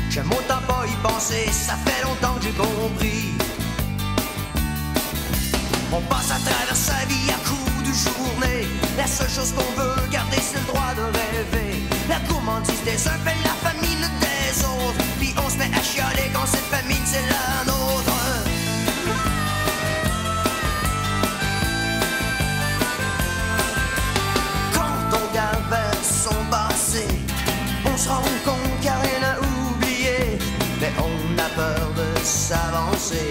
J'aime autant pas y penser, ça fait longtemps que j'ai compris. On passe à travers sa vie à coups de journée. La seule chose qu'on veut garder, c'est le droit de rêver. La gourmandise des uns fait la famine des autres. Puis on se met à chialer quand cette famine c'est la nôtre. Quand on regarde vers son passé, on se rend compte qu'il n'y a rien à oublier. Mais on a peur de s'avancer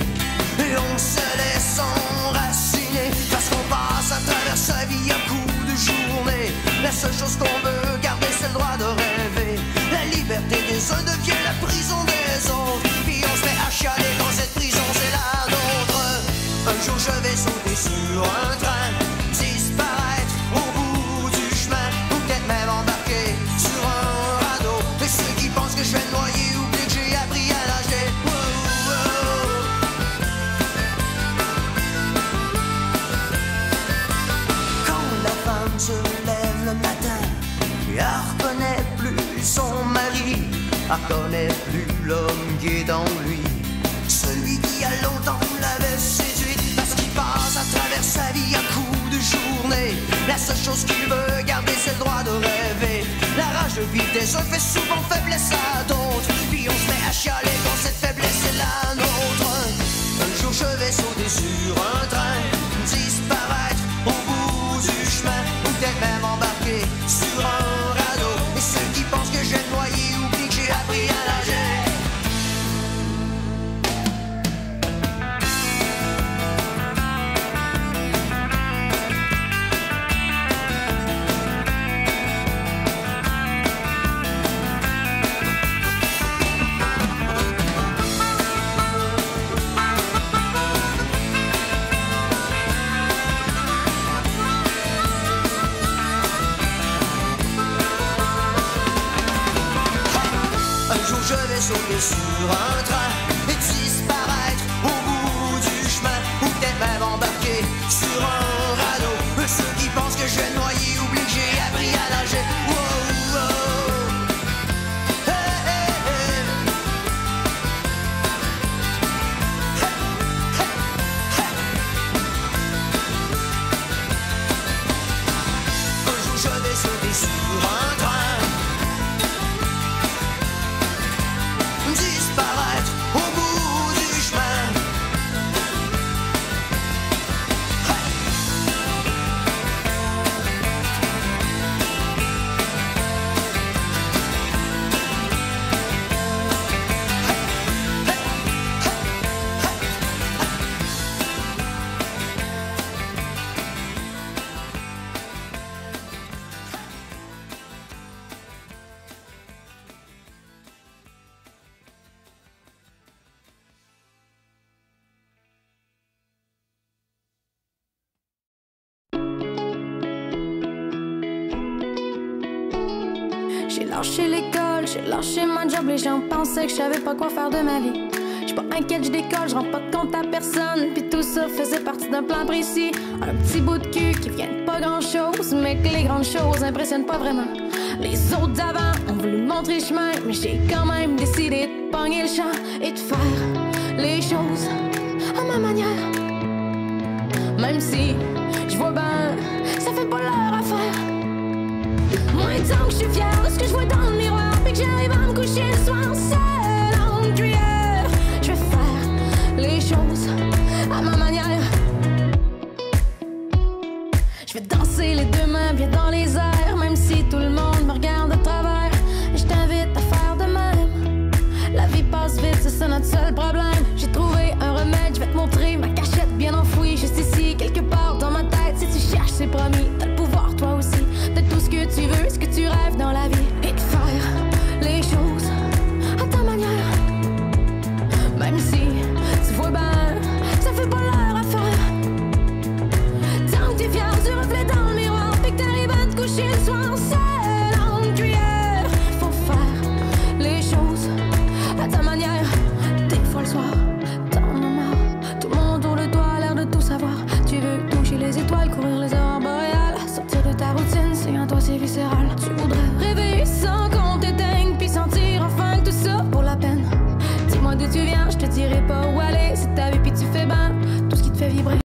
et on se laisse enraciner. Parce qu'on passe à travers sa vie à coups de journée. La seule chose qu'on veut garder, c'est le droit de rêver. La liberté des uns devient la prison des autres. Puis on se met à chialer quand cette prison c'est la nôtre. Un jour je vais sauter sur un train, disparaître au bout du chemin, ou peut-être même embarquer sur un radeau. Et ceux qui pensent que je vais me noyer oublient que j'ai appris à nager. Quand la femme se lève le matin, elle reconnaît plus son mari, elle reconnaît plus l'homme qui est en lui, celui qui a longtemps l'avait séduite. Parce qu'il passe à travers sa vie à coups de journée. La seule chose qu'il veut garder, c'est le droit de rêver. La rage de vivre des uns fait souvent faiblesse à d'autres. Puis on se met à chialer quand cette faiblesse est la nôtre. Un jour je vais sauter sur un train, disparaître au bout du chemin, ou peut-être même embarquer sur un radeau. Et ceux qui pensent que je vais me noyer oublient que j'ai appris à nager. Je vais sauter sur un train et disparaître au bout du chemin, ou peut-être même embarquer sur un radeau. Ceux qui pensent que je vais noyer oublient que j'ai appris à nager. Wow, wow. Hey, hey, hey. Hey, hey, hey. Un jour je vais sauter sur un train, disparaître au bout du chemin. J'ai lâché l'école, j'ai lâché ma job. Les gens pensaient que je savais pas quoi faire de ma vie. J'suis pas inquiète, j'décolle, j'rends pas de compte à personne. Puis tout ça faisait partie d'un plan précis. Un petit bout de cul qui vient de pas grand chose, mais que les grandes choses impressionnent pas vraiment. Les autres d'avant ont voulu montrer le chemin, mais j'ai quand même décidé de pogner le champ et de faire les choses à ma manière. Même si j'vois ben, ça fait pas leur affaire. Moi, tant que je suis fière de ce que je vois dans le miroir, puis que j'arrive à me coucher le soir seul.